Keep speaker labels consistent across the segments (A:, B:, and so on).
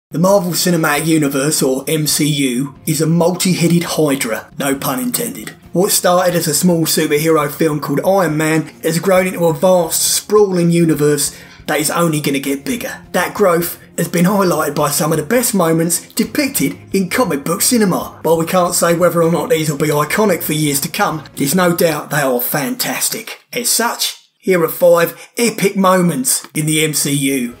A: The Marvel Cinematic Universe, or MCU, is a multi-headed hydra, no pun intended. What started as a small superhero film called Iron Man has grown into a vast, sprawling universe that is only going to get bigger. That growth has been highlighted by some of the best moments depicted in comic book cinema. While we can't say whether or not these will be iconic for years to come, there's no doubt they are fantastic. As such, here are 5 epic moments in the MCU.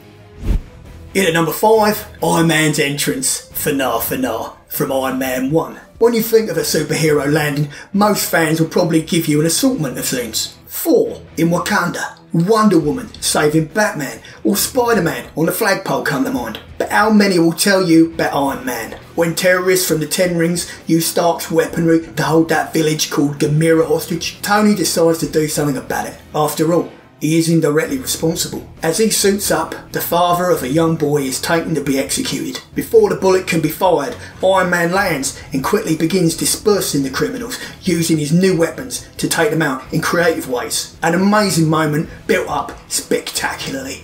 A: In at number 5, Iron Man's entrance, Fana from Iron Man 1. When you think of a superhero landing, most fans will probably give you an assortment of scenes. Thor in Wakanda, Wonder Woman saving Batman, or Spider-Man on the flagpole come to mind. But how many will tell you about Iron Man? When terrorists from the Ten Rings use Stark's weaponry to hold that village called Gamera hostage, Tony decides to do something about it. After all, he is indirectly responsible. As he suits up, the father of a young boy is taken to be executed. Before the bullet can be fired, Iron Man lands and quickly begins dispersing the criminals, using his new weapons to take them out in creative ways. An amazing moment built up spectacularly.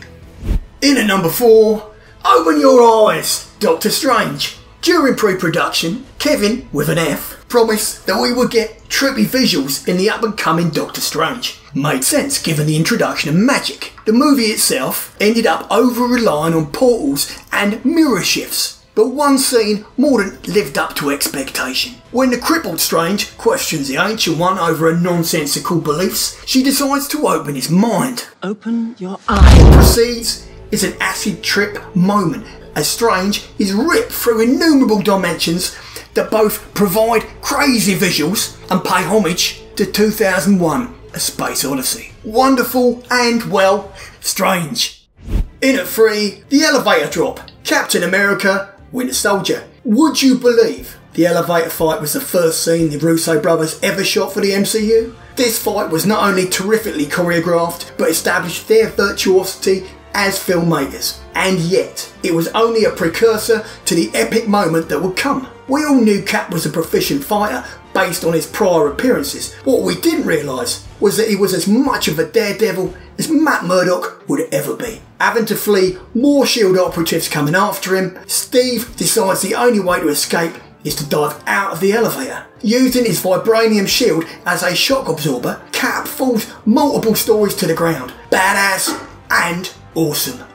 A: In at number 4, open your eyes, Doctor Strange. During pre-production, Kevin, with an F, promised that we would get trippy visuals in the up-and-coming Doctor Strange. Made sense given the introduction of magic. The movie itself ended up over-relying on portals and mirror shifts, but one scene more than lived up to expectation. When the crippled Strange questions the Ancient One over her nonsensical beliefs, she decides to open his mind.
B: Open your eyes.
A: What proceeds is an acid trip moment, as Strange is ripped through innumerable dimensions that both provide crazy visuals and pay homage to 2001, A Space Odyssey. Wonderful and, well, strange. In at 3, the elevator drop, Captain America, Winter Soldier. Would you believe the elevator fight was the first scene the Russo brothers ever shot for the MCU? This fight was not only terrifically choreographed, but established their virtuosity as filmmakers. And yet, it was only a precursor to the epic moment that would come. We all knew Cap was a proficient fighter based on his prior appearances. What we didn't realise was that he was as much of a daredevil as Matt Murdock would ever be. Having to flee more S.H.I.E.L.D. operatives coming after him, Steve decides the only way to escape is to dive out of the elevator. Using his vibranium shield as a shock absorber, Cap falls multiple stories to the ground. Badass and awesome.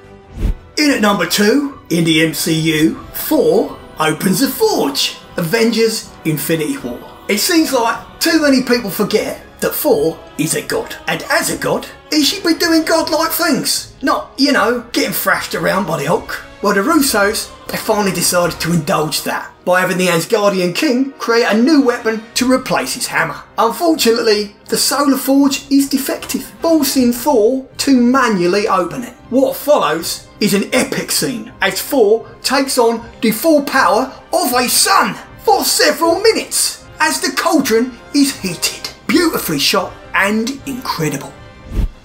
A: In at number 2, in the MCU, Thor opens a forge, Avengers Infinity War. It seems like too many people forget that Thor is a god, and as a god, he should be doing godlike things, not, you know, getting thrashed around by the Hulk. Well, the Russos, they finally decided to indulge that by having the Asgardian king create a new weapon to replace his hammer. Unfortunately, the Solar Forge is defective, forcing Thor to manually open it. What follows is an epic scene as Thor takes on the full power of a sun for several minutes as the cauldron is heated. Beautifully shot and incredible.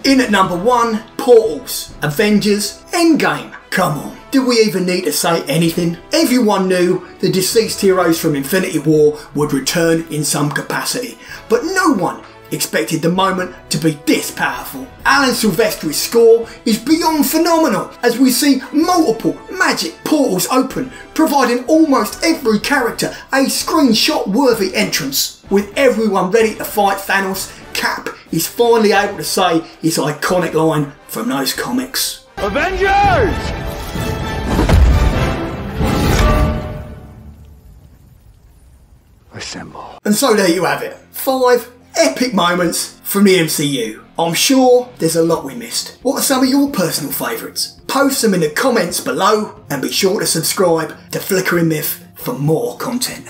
A: In at number 1, portals, Avengers Endgame. Come on, do we even need to say anything? Everyone knew the deceased heroes from Infinity War would return in some capacity, but no one expected the moment to be this powerful. Alan Silvestri's score is beyond phenomenal as we see multiple magic portals open, providing almost every character a screenshot worthy entrance. With everyone ready to fight Thanos, Cap is finally able to say his iconic line from those comics.
C: Avengers! Assemble.
A: And so there you have it. 5 epic moments from the MCU. I'm sure there's a lot we missed. What are some of your personal favourites? Post them in the comments below and be sure to subscribe to Flickering Myth for more content.